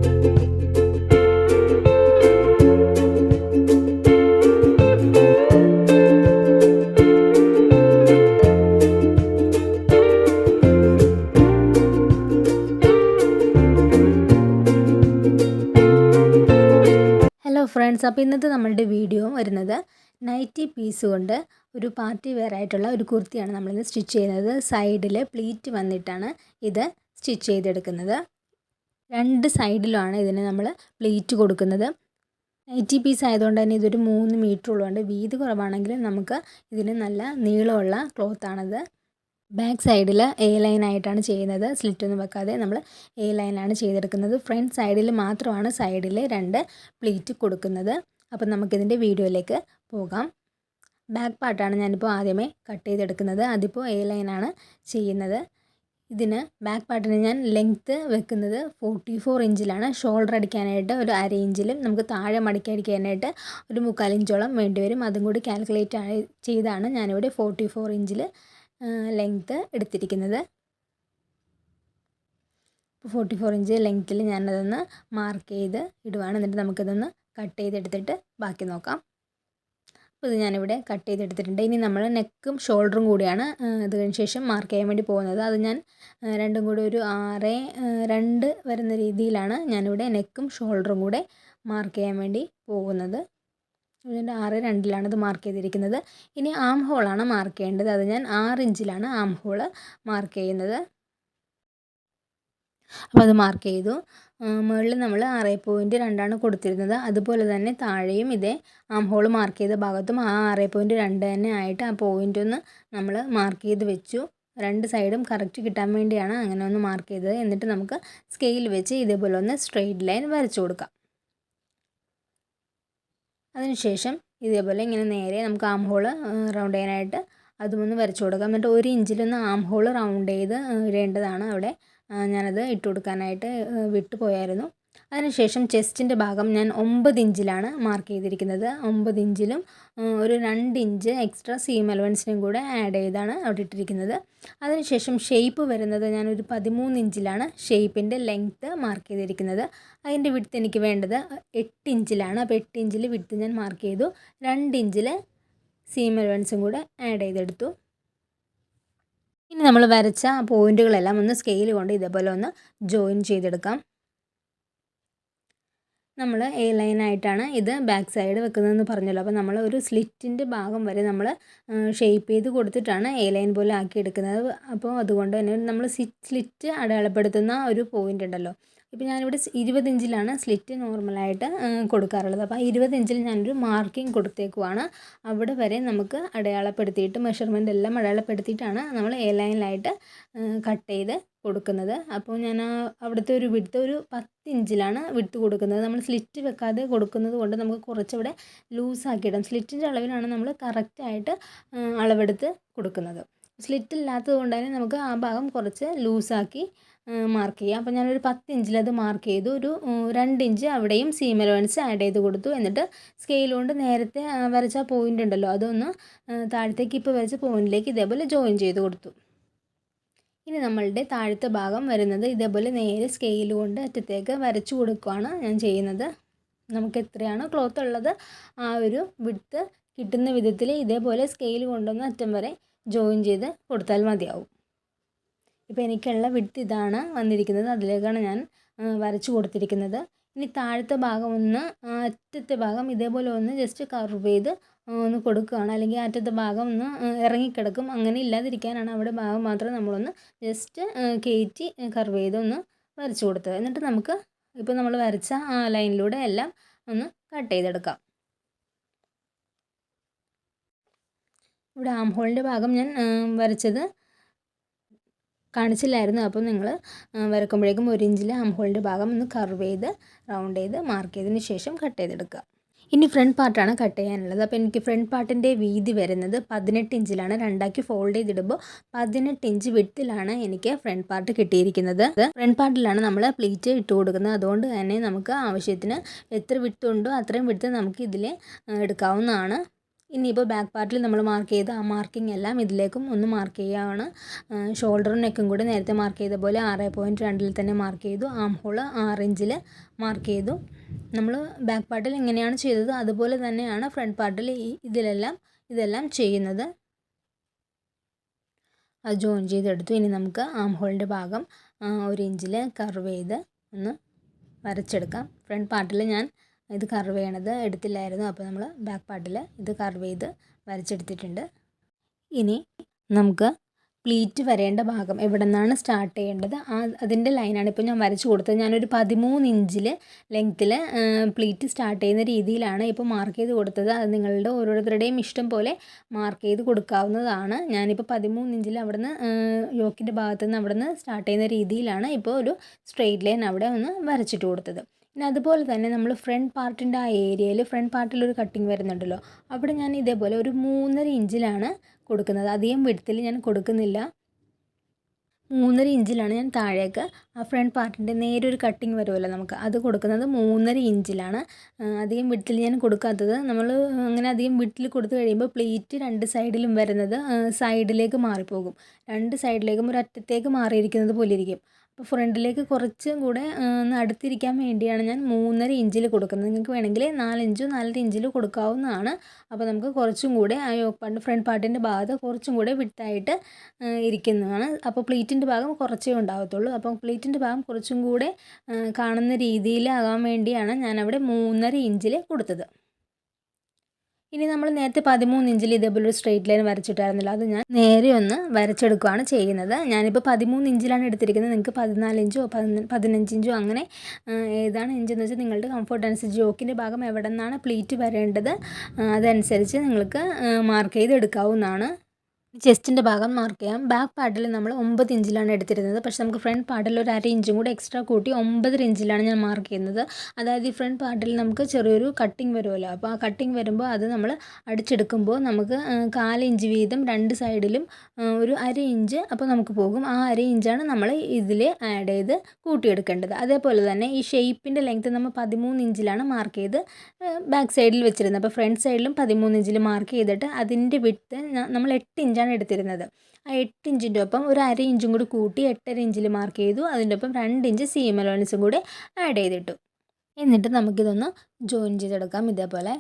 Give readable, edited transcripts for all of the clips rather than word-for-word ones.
Hello friends, അപ്പോൾ ഇന്നത്തെ നമ്മളുടെ വീഡിയോ വരുന്നത് നൈറ്റി പീസ് കൊണ്ട് ഒരു പാർട്ടി വെയർ ആയിട്ടുള്ള ഒരു കുർത്തിയാണ് നമ്മളിന്ന് സ്റ്റിച്ച് ചെയ്യുന്നത്. സൈഡിൽ പ്ലീറ്റ് വന്നിട്ടാണ് ഇത് സ്റ്റിച്ച് ചെയ്തെടുക്കുന്നത്. രണ്ട് സൈഡിലുമാണ് ഇതിന് നമ്മൾ പ്ലീറ്റ് കൊടുക്കുന്നത്. നൈറ്റി പീസ് ആയതുകൊണ്ട് തന്നെ ഇതൊരു 3 മീറ്റർ ഉള്ളതുകൊണ്ട് വീതി കുറവാണെങ്കിലും നമുക്ക് ഇതിന് നല്ല നീളമുള്ള ക്ലോത്താണത്. ബാക്ക് സൈഡിൽ എ ലൈൻ ആയിട്ടാണ് ചെയ്യുന്നത്. സ്ലിറ്റൊന്നും വെക്കാതെ നമ്മൾ എ ലൈനാണ് ചെയ്തെടുക്കുന്നത്. ഫ്രണ്ട് സൈഡിൽ മാത്രമാണ് സൈഡിൽ 2 പ്ലീറ്റ് കൊടുക്കുന്നത്. അപ്പം നമുക്കിതിൻ്റെ വീഡിയോയിലേക്ക് പോകാം. ബാക്ക് പാർട്ടാണ് ഞാനിപ്പോൾ ആദ്യമേ കട്ട് ചെയ്തെടുക്കുന്നത്. അതിപ്പോൾ എ ലൈനാണ് ചെയ്യുന്നത്. ഇതിന് ബാക്ക് പാർട്ടിന് ഞാൻ ലെങ്ത്ത് വെക്കുന്നത് 44 ഇഞ്ചിലാണ്. ഷോൾഡർ അടിക്കാനായിട്ട് ഒരു 1/2 ഇഞ്ചിലും നമുക്ക് താഴെ മടക്കി അടിക്കാനായിട്ട് ഒരു 3/4 ഇഞ്ചോളം വേണ്ടിവരും. അതും കൂടി കാൽക്കുലേറ്റ് ചെയ്താണ് ഞാനിവിടെ 44 ഇഞ്ചിൽ ലെങ്ത്ത് എടുത്തിരിക്കുന്നത്. 44 ഇഞ്ച് ലെങ്ത്തിൽ ഞാനതൊന്ന് മാർക്ക് ചെയ്ത് ഇടുവാണ്. എന്നിട്ട് നമുക്കിതൊന്ന് കട്ട് ചെയ്തെടുത്തിട്ട് ബാക്കി നോക്കാം. അപ്പോൾ ഇത് ഞാനിവിടെ കട്ട് ചെയ്തെടുത്തിട്ടുണ്ട്. ഇനി നമ്മൾ നെക്കും ഷോൾഡറും കൂടിയാണ് ഇത് കഴിഞ്ഞ ശേഷം മാർക്ക് ചെയ്യാൻ വേണ്ടി പോകുന്നത്. അത് ഞാൻ രണ്ടും കൂടി ഒരു 6:2 വരുന്ന രീതിയിലാണ് ഞാനിവിടെ നെക്കും ഷോൾഡറും കൂടെ മാർക്ക് ചെയ്യാൻ വേണ്ടി പോകുന്നത്. ഇതിൻ്റെ 6:2 ഇത് മാർക്ക് ചെയ്തിരിക്കുന്നത്. ഇനി ആം ഹോളാണ് മാർക്ക് ചെയ്യേണ്ടത്. അത് ഞാൻ 6 ഇഞ്ചിലാണ് ആം ഹോള് മാർക്ക് ചെയ്യുന്നത്. അപ്പോൾ അത് മാർക്ക് ചെയ്തു. മുകളിൽ നമ്മൾ 6.2 കൊടുത്തിരുന്നത്. അതുപോലെ തന്നെ താഴെയും ഇതേ ആം ഹോൾ മാർക്ക് ചെയ്ത ഭാഗത്തും ആ 6.2 തന്നെ ആയിട്ട് ആ പോയിൻ്റ് ഒന്ന് നമ്മൾ മാർക്ക് ചെയ്ത് വെച്ചു. രണ്ട് സൈഡും കറക്റ്റ് കിട്ടാൻ വേണ്ടിയാണ് അങ്ങനെ ഒന്ന് മാർക്ക് ചെയ്തത്. എന്നിട്ട് നമുക്ക് സ്കെയിൽ വെച്ച് ഇതേപോലെ ഒന്ന് സ്ട്രെയിറ്റ് ലൈൻ വരച്ചു കൊടുക്കാം. അതിനുശേഷം ഇതേപോലെ ഇങ്ങനെ നേരെ നമുക്ക് ആം ഹോള് റൗണ്ട് ചെയ്യാനായിട്ട് അതുമൊന്ന് വരച്ചു കൊടുക്കാം. എന്നിട്ട് 1 ഇഞ്ചിലൊന്ന് ആം ഹോള് റൗണ്ട് ചെയ്ത് ഇടേണ്ടതാണ്. അവിടെ ഞാനത് ഇട്ട് കൊടുക്കാനായിട്ട് വിട്ടുപോയായിരുന്നു. അതിനുശേഷം ചെസ്റ്റിൻ്റെ ഭാഗം ഞാൻ 9 ഇഞ്ചിലാണ് മാർക്ക് ചെയ്തിരിക്കുന്നത്. 9 ഇഞ്ചിലും ഒരു 2 ഇഞ്ച് എക്സ്ട്രാ സീം അലവൻസിനും കൂടെ ആഡ് ചെയ്താണ് അവിടെ ഇട്ടിരിക്കുന്നത്. അതിനുശേഷം ഷേപ്പ് വരുന്നത് ഞാനൊരു 13 ഇഞ്ചിലാണ് ഷേപ്പിൻ്റെ ലെങ്ത്ത് മാർക്ക് ചെയ്തിരിക്കുന്നത്. അതിൻ്റെ വിഡ്ത്ത് എനിക്ക് വേണ്ടത് 8 ഇഞ്ചിലാണ്. അപ്പോൾ 8 ഇഞ്ചിൽ വിഡ്ത്ത് ഞാൻ മാർക്ക് ചെയ്തു. 2 ഇഞ്ചിൽ സീം അലവൻസും കൂടെ ആഡ് ചെയ്തെടുത്തു. ഇനി നമ്മൾ വരച്ച പോയിൻറ്റുകളെല്ലാം ഒന്ന് സ്കെയിൽ കൊണ്ട് ഇതേപോലെ ഒന്ന് ജോയിൻ ചെയ്തെടുക്കാം. നമ്മൾ എ ലൈനായിട്ടാണ് ഇത് ബാക്ക് സൈഡ് വെക്കുന്നതെന്ന് പറഞ്ഞല്ലോ. അപ്പോൾ നമ്മൾ ഒരു സ്ലിറ്റിൻ്റെ ഭാഗം വരെ നമ്മൾ ഷേപ്പ് ചെയ്ത് കൊടുത്തിട്ടാണ് എ ലൈൻ പോലെ ആക്കി എടുക്കുന്നത്. അപ്പോൾ അതുകൊണ്ട് തന്നെ നമ്മൾ സ്ലിറ്റ് അടയാളപ്പെടുത്തുന്ന ഒരു പോയിൻ്റ് ഉണ്ടല്ലോ. ഇപ്പോൾ ഞാനിവിടെ 20 ഇഞ്ചിലാണ് സ്ലിറ്റ് നോർമലായിട്ട് കൊടുക്കാറുള്ളത്. അപ്പോൾ 20 ഇഞ്ചിൽ ഞാനൊരു മാർക്കിംഗ് കൊടുത്തേക്കുവാണ്. അവിടെ വരെ നമുക്ക് അടയാളപ്പെടുത്തിയിട്ട് മെഷർമെൻ്റ് എല്ലാം അടയാളപ്പെടുത്തിയിട്ടാണ് നമ്മൾ എ ലൈനിലായിട്ട് കട്ട് ചെയ്ത് കൊടുക്കുന്നത്. അപ്പോൾ ഞാൻ അവിടുത്തെ ഒരു വിഡ്ത്ത് ഒരു 10 ഇഞ്ചിലാണ് വിഡ്ത്ത് കൊടുക്കുന്നത്. നമ്മൾ സ്ലിറ്റ് വെക്കാതെ കൊടുക്കുന്നത് കൊണ്ട് നമുക്ക് കുറച്ചിവിടെ ലൂസാക്കിയിടാം. സ്ലിറ്റിൻ്റെ അളവിലാണ് നമ്മൾ കറക്റ്റായിട്ട് അളവെടുത്ത് കൊടുക്കുന്നത്. സ്ലിറ്റ് ഇല്ലാത്തത് കൊണ്ട് തന്നെ നമുക്ക് ആ ഭാഗം കുറച്ച് ലൂസാക്കി മാർക്ക് ചെയ്യാം. അപ്പോൾ ഞാനൊരു 10 ഇഞ്ചിലത് മാർക്ക് ചെയ്തു. ഒരു 2 ഇഞ്ച് അവിടെയും സീം അലവൻസ് ആഡ് ചെയ്ത് കൊടുത്തു. എന്നിട്ട് സ്കെയിൽ കൊണ്ട് നേരത്തെ വരച്ച പോയിൻ്റ് ഉണ്ടല്ലോ അതൊന്ന് താഴത്തേക്ക് ഇപ്പോൾ വരച്ച പോയിൻറ്റിലേക്ക് ഇതേപോലെ ജോയിൻ ചെയ്ത് കൊടുത്തു. ഇനി നമ്മളുടെ താഴത്തെ ഭാഗം വരുന്നത് ഇതേപോലെ നേരെ സ്കെയിൽ കൊണ്ട് അറ്റത്തേക്ക് വരച്ചു കൊടുക്കുകയാണ് ഞാൻ ചെയ്യുന്നത്. നമുക്ക് എത്രയാണോ ക്ലോത്ത് ഉള്ളത് ആ ഒരു വിഡ്ത്ത് കിട്ടുന്ന വിധത്തിൽ ഇതേപോലെ സ്കെയിൽ കൊണ്ടൊന്ന് അറ്റം വരെ ജോയിൻ ചെയ്ത് കൊടുത്താൽ മതിയാവും. ഇപ്പോൾ എനിക്കുള്ള വിഡ്ത്ത് ഇതാണ് വന്നിരിക്കുന്നത്. അതിലേക്കാണ് ഞാൻ വരച്ചു കൊടുത്തിരിക്കുന്നത്. ഇനി താഴത്തെ ഭാഗം ഒന്ന് അറ്റത്തെ ഭാഗം ഇതേപോലെ ഒന്ന് ജസ്റ്റ് കർവ് ചെയ്ത് ഒന്ന് കൊടുക്കുകയാണ്. അല്ലെങ്കിൽ അറ്റത്തെ ഭാഗം ഒന്ന് ഇറങ്ങിക്കിടക്കും. അങ്ങനെ ഇല്ലാതിരിക്കാനാണ് അവിടെ ഭാഗം മാത്രം നമ്മളൊന്ന് ജസ്റ്റ് കയറ്റി കർവ് ചെയ്ത് ഒന്ന് വരച്ചു കൊടുത്തത്. എന്നിട്ട് നമുക്ക് ഇപ്പോൾ നമ്മൾ വരച്ച ആ ലൈനിലൂടെ എല്ലാം ഒന്ന് കട്ട് ചെയ്തെടുക്കാം. ഇവിടെ ആം ഹോളിൻ്റെ ഭാഗം ഞാൻ വരച്ചത് കാണിച്ചില്ലായിരുന്നു. അപ്പോൾ നിങ്ങൾ വരക്കുമ്പോഴേക്കും 1 ഇഞ്ചിൽ ആം ഹോളിൻ്റെ ഭാഗം ഒന്ന് കർവ് ചെയ്ത് റൗണ്ട് ചെയ്ത് മാർക്ക് ചെയ്തതിന് ശേഷം കട്ട് ചെയ്തെടുക്കുക. ഇനി ഫ്രണ്ട് പാർട്ടാണ് കട്ട് ചെയ്യാനുള്ളത്. അപ്പോൾ എനിക്ക് ഫ്രണ്ട് പാർട്ടിൻ്റെ വീതി വരുന്നത് 18 ഇഞ്ചിലാണ്. രണ്ടാക്കി ഫോൾഡ് ചെയ്തിടുമ്പോൾ 18 ഇഞ്ച് വിഡ്ത്തിലാണ് എനിക്ക് ഫ്രണ്ട് പാർട്ട് കിട്ടിയിരിക്കുന്നത്. ഫ്രണ്ട് പാർട്ടിലാണ് നമ്മൾ പ്ലീറ്റ് ഇട്ട് കൊടുക്കുന്നത്. അതുകൊണ്ട് തന്നെ നമുക്ക് ആവശ്യത്തിന് എത്ര വിഡ്ത്ത് ഉണ്ടോ അത്രയും വിഡ്ത്ത് നമുക്ക് ഇതിൽ എടുക്കാവുന്നതാണ്. ഇനിയിപ്പോൾ ബാക്ക് പാർട്ടിൽ നമ്മൾ മാർക്ക് ചെയ്ത ആ മാർക്കിംഗ് എല്ലാം ഇതിലേക്കും ഒന്ന് മാർക്ക് ചെയ്യുകയാണ്. ഷോൾഡറും നെക്കും കൂടി നേരത്തെ മാർക്ക് ചെയ്ത പോലെ 6.2 തന്നെ മാർക്ക് ചെയ്തു. ആം ഹോൾ 6 ഇഞ്ചിൽ മാർക്ക് ചെയ്തു. നമ്മൾ ബാക്ക് പാർട്ടിൽ എങ്ങനെയാണ് ചെയ്തത് അതുപോലെ തന്നെയാണ് ഫ്രണ്ട് പാർട്ടിൽ ഇതെല്ലാം ചെയ്യുന്നത്. അത് ജോയിൻ ചെയ്തെടുത്തു. ഇനി നമുക്ക് ആം ഹോളിൻ്റെ ഭാഗം 1 ഇഞ്ചിൽ കർവ് ചെയ്ത് ഒന്ന് വരച്ചെടുക്കാം. ഫ്രണ്ട് പാർട്ടിൽ ഞാൻ ഇത് കർവ് ചെയ്യണത് എടുത്തില്ലായിരുന്നു, അപ്പോൾ നമ്മൾ ബാക്ക് പാർട്ടിൽ ഇത് കർവ് ചെയ്ത് വരച്ചെടുത്തിട്ടുണ്ട്. ഇനി നമുക്ക് പ്ലീറ്റ് വരേണ്ട ഭാഗം എവിടെ നിന്നാണ് സ്റ്റാർട്ട് ചെയ്യേണ്ടത് അതിൻ്റെ ലൈനാണ് ഇപ്പോൾ ഞാൻ വരച്ചു കൊടുത്തത്. ഞാനൊരു 13 ഇഞ്ചിൽ ലെങ്ത്തിൽ പ്ലീറ്റ് സ്റ്റാർട്ട് ചെയ്യുന്ന രീതിയിലാണ് ഇപ്പോൾ മാർക്ക് ചെയ്ത് കൊടുത്തത്. അത് നിങ്ങളുടെ ഓരോരുത്തരുടെയും ഇഷ്ടം പോലെ മാർക്ക് ചെയ്ത് കൊടുക്കാവുന്നതാണ്. ഞാനിപ്പോൾ 13 ഇഞ്ചിൽ അവിടുന്ന് യോക്കിൻ്റെ ഭാഗത്തു നിന്ന് അവിടുന്ന് സ്റ്റാർട്ട് ചെയ്യുന്ന രീതിയിലാണ് ഇപ്പോൾ ഒരു സ്ട്രെയിറ്റ് ലൈൻ അവിടെ ഒന്ന് വരച്ചിട്ട് കൊടുത്തത്. പിന്നെ അതുപോലെ തന്നെ നമ്മൾ ഫ്രണ്ട് പാർട്ടിൻ്റെ ആ ഏരിയയിൽ ഫ്രണ്ട് പാർട്ടിലൊരു കട്ടിങ് വരുന്നുണ്ടല്ലോ, അവിടെ ഞാൻ ഇതേപോലെ ഒരു 3.5 ഇഞ്ചിലാണ് കൊടുക്കുന്നത്. അധികം വിഡ്ത്തിൽ ഞാൻ കൊടുക്കുന്നില്ല. 3.5 ഇഞ്ചിലാണ് ഞാൻ താഴേക്ക് ആ ഫ്രണ്ട് പാർട്ടിൻ്റെ നേരെ ഒരു കട്ടിങ് വരുമല്ലോ നമുക്ക്, അത് കൊടുക്കുന്നത് 3.5 ഇഞ്ചിലാണ്. അധികം വിഡ്ത്തിൽ ഞാൻ കൊടുക്കാത്തത്, നമ്മൾ അങ്ങനെ അധികം വിഡ്ത്തിൽ കൊടുത്തു കഴിയുമ്പോൾ പ്ലീറ്റ് 2 സൈഡിലും വരുന്നത് സൈഡിലേക്ക് മാറിപ്പോകും. 2 സൈഡിലേക്കും ഒരു അറ്റത്തേക്ക് മാറിയിരിക്കുന്നത് പോലെ ഇരിക്കും. അപ്പോൾ ഫ്രണ്ടിലേക്ക് കുറച്ചും കൂടെ ഒന്ന് അടുത്തിരിക്കാൻ വേണ്ടിയാണ് ഞാൻ 3.5 ഇഞ്ചിൽ കൊടുക്കുന്നത്. നിങ്ങൾക്ക് വേണമെങ്കിൽ 4 ഇഞ്ചോ 4.5 ഇഞ്ചിൽ കൊടുക്കാവുന്നതാണ്. അപ്പോൾ നമുക്ക് കുറച്ചും കൂടെ ആ ഫ്രണ്ട് പാർട്ടിൻ്റെ ഭാഗത്ത് കുറച്ചും കൂടെ വിട്ടായിട്ട് ഇരിക്കുന്നതാണ്. അപ്പോൾ പ്ലീറ്റിൻ്റെ ഭാഗം കുറച്ചേ ഉണ്ടാകത്തുള്ളൂ. അപ്പോൾ പ്ലീറ്റിൻ്റെ ഭാഗം കുറച്ചും കൂടെ കാണുന്ന രീതിയിലാകാൻ വേണ്ടിയാണ് ഞാൻ അവിടെ 3.5 ഇഞ്ചിൽ കൊടുത്തത്. ഇനി നമ്മൾ നേരത്തെ 13 ഇഞ്ചിൽ ഇതേപോലെ ഒരു സ്ട്രെയിറ്റ് ലൈൻ വരച്ചിട്ടായിരുന്നല്ലോ, അത് ഞാൻ നേരെ ഒന്ന് വരച്ചെടുക്കുകയാണ് ചെയ്യുന്നത്. ഞാനിപ്പോൾ 13 ഇഞ്ചിലാണ് എടുത്തിരിക്കുന്നത്. നിങ്ങൾക്ക് 14 ഇഞ്ചോ 15 ഇഞ്ചോ അങ്ങനെ ഏതാണ് ഇഞ്ചെന്ന് വെച്ചാൽ നിങ്ങളുടെ കംഫർട്ട് അനുസരിച്ച് യോക്കിൻ്റെ ഭാഗം എവിടെ നിന്നാണ് പ്ലീറ്റ് വരേണ്ടത് അതനുസരിച്ച് നിങ്ങൾക്ക് മാർക്ക് ചെയ്ത് എടുക്കാവുന്നതാണ്. ചെസ്റ്റിൻ്റെ ഭാഗം മാർക്ക് ചെയ്യാം. ബാക്ക് പാർട്ടിൽ നമ്മൾ 9 ഇഞ്ചിലാണ് എടുത്തിരുന്നത്. പക്ഷേ നമുക്ക് ഫ്രണ്ട് പാർട്ടിൽ ഒരു 1/2 ഇഞ്ചും കൂടെ എക്സ്ട്രാ കൂട്ടി 9.5 ഇഞ്ചിലാണ് ഞാൻ മാർക്ക് ചെയ്യുന്നത്. അതായത് ഈ ഫ്രണ്ട് പാർട്ടിൽ നമുക്ക് ചെറിയൊരു കട്ടിങ് വരുമല്ലോ, അപ്പോൾ ആ കട്ടിങ് വരുമ്പോൾ അത് നമ്മൾ അടിച്ചെടുക്കുമ്പോൾ നമുക്ക് 1/4 ഇഞ്ച് വീതം 2 സൈഡിലും ഒരു 1/2 ഇഞ്ച് അപ്പോൾ നമുക്ക് പോകും. ആ 1/2 ഇഞ്ചാണ് നമ്മൾ ഇതിൽ ആഡ് ചെയ്ത് കൂട്ടിയെടുക്കേണ്ടത്. അതേപോലെ തന്നെ ഈ ഷേപ്പിൻ്റെ ലെങ്ത്ത് നമ്മൾ 13 ഇഞ്ചിലാണ് മാർക്ക് ചെയ്ത് ബാക്ക് സൈഡിൽ വെച്ചിരുന്നത്. അപ്പോൾ ഫ്രണ്ട് സൈഡിലും 13 ഇഞ്ചിൽ മാർക്ക് ചെയ്തിട്ട് അതിൻ്റെ വിഡ്ത്ത് നമ്മൾ 8 ഇഞ്ചാണ് എടുത്തിരുന്നത്. ആ 8 ഇഞ്ചിൻ്റെ ഒപ്പം ഒരു 1/2 ഇഞ്ചും കൂടി കൂട്ടി 8.5 ഇഞ്ചിൽ മാർക്ക് ചെയ്തു. അതിൻ്റെ ഒപ്പം 2 ഇഞ്ച് സീം അലോവൻസും കൂടി ആഡ് ചെയ്തിട്ടു. എന്നിട്ട് നമുക്കിതൊന്ന് ജോയിൻ ചെയ്തെടുക്കാം. ഇതേപോലെ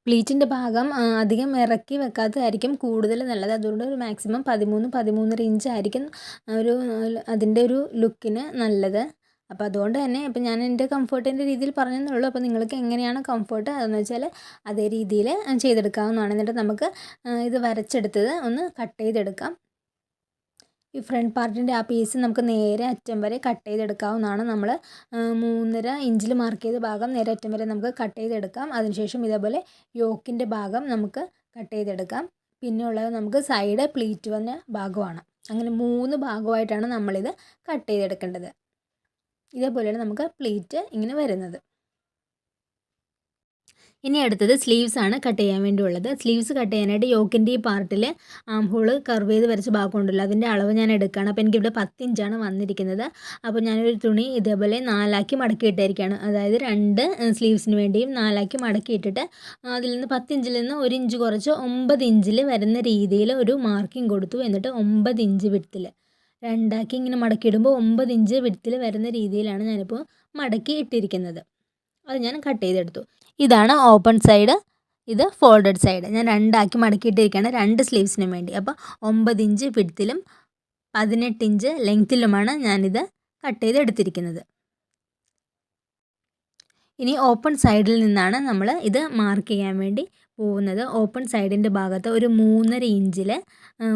പ്ലീറ്റിൻ്റെ ഭാഗം അധികം ഇറക്കി വെക്കാത്തതായിരിക്കും കൂടുതൽ നല്ലത്. അതുകൊണ്ട് ഒരു മാക്സിമം 13-13.5 ഇഞ്ചായിരിക്കും ഒരു അതിൻ്റെ ഒരു ലുക്കിന് നല്ലത്. അപ്പോൾ അതുകൊണ്ട് തന്നെ ഇപ്പോൾ ഞാൻ എൻ്റെ കംഫർട്ടിൻ്റെ രീതിയിൽ പറഞ്ഞതേ ഉള്ളൂ. അപ്പോൾ നിങ്ങൾക്ക് എങ്ങനെയാണ് കംഫർട്ട് അതെന്ന് വെച്ചാൽ അതേ രീതിയിൽ ചെയ്തെടുക്കാവുന്നതാണ്. എന്നിട്ട് നമുക്ക് ഇത് വരച്ചെടുത്തത് ഒന്ന് കട്ട് ചെയ്തെടുക്കാം. ഈ ഫ്രണ്ട് പാർട്ടിൻ്റെ ആ പീസ് നമുക്ക് നേരെ അറ്റം വരെ കട്ട് ചെയ്തെടുക്കാവുന്നതാണ്. നമ്മൾ 3.5 ഇഞ്ചിൽ മാർക്ക് ചെയ്ത ഭാഗം നേരെ അറ്റം വരെ നമുക്ക് കട്ട് ചെയ്തെടുക്കാം. അതിനുശേഷം ഇതേപോലെ യോക്കിൻ്റെ ഭാഗം നമുക്ക് കട്ട് ചെയ്തെടുക്കാം. പിന്നെ ഉള്ളത് നമുക്ക് സൈഡ് പ്ലീറ്റ് വന്ന ഭാഗമാണ്. അങ്ങനെ 3 ഭാഗമായിട്ടാണ് നമ്മളിത് കട്ട് ചെയ്തെടുക്കേണ്ടത്. ഇതേപോലെയാണ് നമുക്ക് പ്ലീറ്റ് ഇങ്ങനെ വരുന്നത്. ഇനി അടുത്തത് സ്ലീവ്സ് ആണ് കട്ട് ചെയ്യാൻ വേണ്ടിയുള്ളത്. സ്ലീവ്സ് കട്ട് ചെയ്യാനായിട്ട് യോക്കിൻ്റെ ഈ പാർട്ടിൽ ആം ഹോൾ കർവ് ചെയ്ത് വരച്ച ഭാഗമുണ്ടല്ലോ, അതിൻ്റെ അളവ് ഞാൻ എടുക്കുകയാണ്. അപ്പോൾ എനിക്കിവിടെ 10 ഇഞ്ചാണ് വന്നിരിക്കുന്നത്. അപ്പോൾ ഞാനൊരു തുണി ഇതേപോലെ 4ആക്കി മടക്കിയിട്ടായിരിക്കുകയാണ്. അതായത് 2 സ്ലീവ്സിന് വേണ്ടിയും 4ആക്കി മടക്കിയിട്ടിട്ട് അതിൽ നിന്ന് 10 ഇഞ്ചിൽ നിന്ന് 1 ഇഞ്ച് കുറച്ച് 9 ഇഞ്ചിൽ വരുന്ന രീതിയിൽ ഒരു മാർക്കിംഗ് കൊടുത്തു. എന്നിട്ട് 9 ഇഞ്ച് വിഡ്ത്തിൽ 2ആക്കി ഇങ്ങനെ മടക്കിയിടുമ്പോൾ 9 ഇഞ്ച് വിഡ്ത്തിൽ വരുന്ന രീതിയിലാണ് ഞാനിപ്പോൾ മടക്കി ഇട്ടിരിക്കുന്നത്. അത് ഞാൻ കട്ട് ചെയ്തെടുത്തു. ഇതാണ് ഓപ്പൺ സൈഡ്, ഇത് ഫോൾഡഡ് സൈഡ്. ഞാൻ 2ആക്കി മടക്കിയിട്ടിരിക്കുകയാണ് 2 സ്ലീവ്സിനും വേണ്ടി. അപ്പോൾ 9 ഇഞ്ച് വിഡ്ത്തിലും 18 ഇഞ്ച് ലെങ്ത്തിലുമാണ് ഞാനിത് കട്ട് ചെയ്തെടുത്തിരിക്കുന്നത്. ഇനി ഓപ്പൺ സൈഡിൽ നിന്നാണ് നമ്മൾ ഇത് മാർക്ക് ചെയ്യാൻ വേണ്ടി പോകുന്നത്. ഓപ്പൺ സൈഡിൻ്റെ ഭാഗത്ത് ഒരു 3.5 ഇഞ്ചിൽ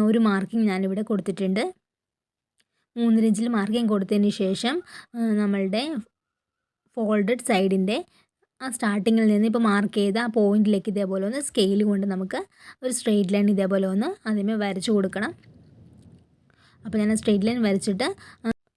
ഒരു മാർക്കിംഗ് ഞാനിവിടെ കൊടുത്തിട്ടുണ്ട്. 3.5 ഇഞ്ചിൽ മാർക്കിംഗ് കൊടുത്തതിന് ശേഷം നമ്മളുടെ ഫോൾഡഡ് സൈഡിൻ്റെ ആ സ്റ്റാർട്ടിങ്ങിൽ നിന്ന് ഇപ്പോൾ മാർക്ക് ചെയ്ത ആ പോയിന്റിലേക്ക് ഇതേപോലെ ഒന്ന് സ്കെയിൽ കൊണ്ട് നമുക്ക് ഒരു സ്ട്രെയിറ്റ് ലൈൻ ഇതേപോലെ ഒന്ന് ആദ്യമേ വരച്ചു കൊടുക്കണം. അപ്പോൾ ഞാൻ സ്ട്രെയിറ്റ് ലൈൻ വരച്ചിട്ട്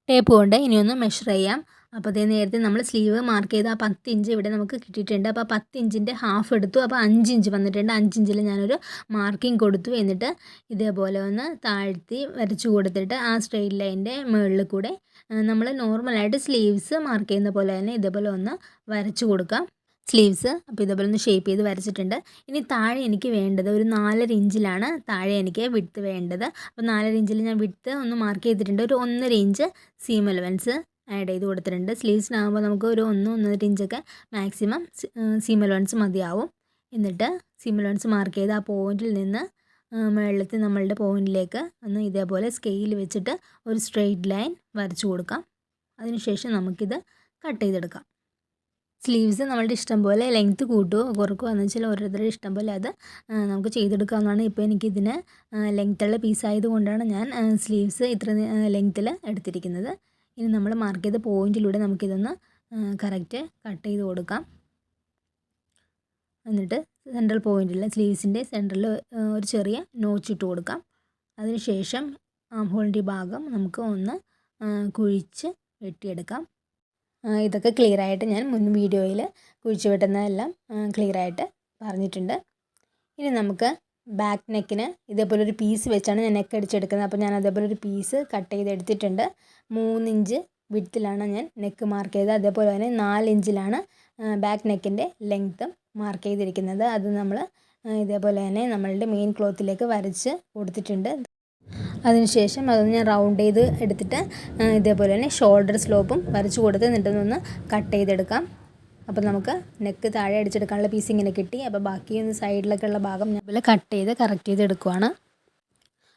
ടേപ്പ് കൊണ്ട് ഇനിയൊന്ന് മെഷർ ചെയ്യാം. അപ്പോൾ അതേ നേരത്തെ നമ്മൾ സ്ലീവ് മാർക്ക് ചെയ്ത് ആ 10 ഇഞ്ച് ഇവിടെ നമുക്ക് കിട്ടിയിട്ടുണ്ട്. അപ്പോൾ 10 ഇഞ്ചിൻ്റെ ഹാഫ് എടുത്തു. അപ്പോൾ 5 ഇഞ്ച് വന്നിട്ടുണ്ട്. 5 ഇഞ്ചിൽ ഞാനൊരു മാർക്കിംഗ് കൊടുത്തു. എന്നിട്ട് ഇതേപോലെ ഒന്ന് താഴ്ത്തി വരച്ചു കൊടുത്തിട്ട് ആ സ്ട്രെയിറ്റ് ലൈനിൻ്റെ മുകളിൽ കൂടെ നമ്മൾ നോർമലായിട്ട് സ്ലീവ്സ് മാർക്ക് ചെയ്യുന്ന പോലെ തന്നെ ഇതേപോലെ ഒന്ന് വരച്ചു കൊടുക്കാം. സ്ലീവ്സ്. അപ്പോൾ ഇതേപോലെ ഒന്ന് ഷേപ്പ് ചെയ്ത് വരച്ചിട്ടുണ്ട്. ഇനി താഴെ എനിക്ക് വേണ്ടത് ഒരു 4.5 ഇഞ്ചിലാണ് താഴെ എനിക്ക് വിഡ്ത്ത് വേണ്ടത്. അപ്പോൾ 4.5 ഇഞ്ചിൽ ഞാൻ വിഡ്ത്ത് ഒന്ന് മാർക്ക് ചെയ്തിട്ടുണ്ട്. ഒരു 1.5 ഇഞ്ച് സീം അലവൻസ് ആഡ് ചെയ്ത് കൊടുത്തിട്ടുണ്ട്. സ്ലീവ്സിനാകുമ്പോൾ നമുക്ക് ഒരു 1-1.5 ഇഞ്ചൊക്കെ മാക്സിമം സീം അലവൻസ് മതിയാവും. എന്നിട്ട് സീം അലവൻസ് മാർക്ക് ചെയ്ത് ആ പോയിന്റിൽ നിന്ന് മുകളിലത്തെ നമ്മളുടെ പോയിന്റിലേക്ക് ഒന്ന് ഇതേപോലെ സ്കെയിൽ വെച്ചിട്ട് ഒരു സ്ട്രെയിറ്റ് ലൈൻ വരച്ചു കൊടുക്കാം. അതിനുശേഷം നമുക്കിത് കട്ട് ചെയ്തെടുക്കാം. സ്ലീവ്സ് നമ്മളുടെ ഇഷ്ടം പോലെ ലെങ്ത്ത് കൂട്ടുകയോ കുറയ്ക്കുകയോ എന്ന് വെച്ചാൽ ഓരോരുത്തരുടെ ഇഷ്ടം പോലെ അത് നമുക്ക് ചെയ്തെടുക്കാവുന്നതാണ്. ഇപ്പോൾ എനിക്കിതിന് ലെങ്ത്തുള്ള പീസായത് കൊണ്ടാണ് ഞാൻ സ്ലീവ്സ് ഇത്ര ലെങ്ത്തിൽ എടുത്തിരിക്കുന്നത്. ഇനി നമ്മൾ മാർക്ക് ചെയ്ത പോയിന്റിലൂടെ നമുക്കിതൊന്ന് കറക്റ്റ് കട്ട് ചെയ്ത് കൊടുക്കാം. എന്നിട്ട് സെൻട്രൽ പോയിന്റിൽ സ്ലീവ്സിൻ്റെ സെൻറ്ററിൽ ഒരു ചെറിയ നോച്ച് ഇട്ട് കൊടുക്കാം. അതിനുശേഷം ആം ഹോളിൻ്റെ ഭാഗം നമുക്ക് ഒന്ന് കുഴിച്ച് വെട്ടിയെടുക്കാം. ഇതൊക്കെ ക്ലിയറായിട്ട് ഞാൻ മുൻ വീഡിയോയിൽ കുഴിച്ച് വെട്ടുന്നതെല്ലാം ക്ലിയറായിട്ട് പറഞ്ഞിട്ടുണ്ട്. ഇനി നമുക്ക് ബാക്ക് നെക്കിന് ഇതേപോലെ ഒരു പീസ് വെച്ചാണ് ഞാൻ നെക്ക് അടിച്ചെടുക്കുന്നത്. അപ്പോൾ ഞാൻ അതേപോലെ ഒരു പീസ് കട്ട് ചെയ്തെടുത്തിട്ടുണ്ട്. 3 ഇഞ്ച് വിഡ്ത്തിലാണ് ഞാൻ നെക്ക് മാർക്ക് ചെയ്തത്. അതേപോലെ തന്നെ 4 ഇഞ്ചിലാണ് ബാക്ക് നെക്കിൻ്റെ ലെങ്ത്തും മാർക്ക് ചെയ്തിരിക്കുന്നത്. അത് നമ്മൾ ഇതേപോലെ തന്നെ നമ്മളുടെ മെയിൻ ക്ലോത്തിലേക്ക് വരച്ച് കൊടുത്തിട്ടുണ്ട്. അതിനുശേഷം അതൊന്ന് ഞാൻ റൗണ്ട് ചെയ്ത് എടുത്തിട്ട് ഇതേപോലെ തന്നെ ഷോൾഡർ സ്ലോപ്പും വരച്ച് കൊടുത്ത് എന്നിട്ടൊന്ന് കട്ട് ചെയ്തെടുക്കാം. അപ്പോൾ നമുക്ക് നെക്ക് താഴെ അടിച്ചെടുക്കാനുള്ള പീസ് ഇങ്ങനെ കിട്ടി. അപ്പോൾ ബാക്കി സൈഡിലൊക്കെ ഉള്ള ഭാഗം ഞാൻ പോലെ കട്ട് ചെയ്ത് കറക്റ്റ് ചെയ്തെടുക്കുവാണ്.